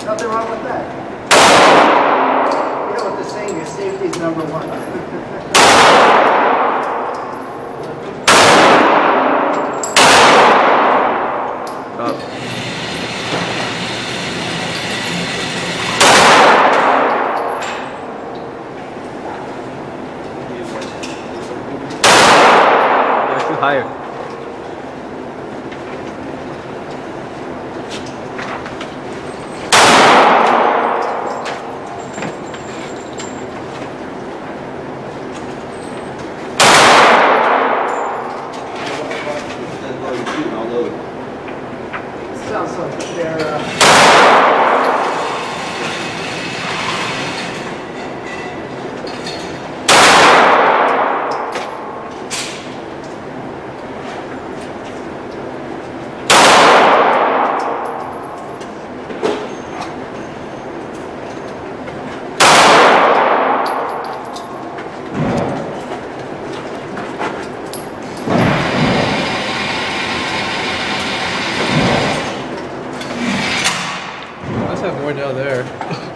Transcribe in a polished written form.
Nothing wrong with that. You know what they're saying, your safety is number one. Higher. Sounds like they're Let's have more down there.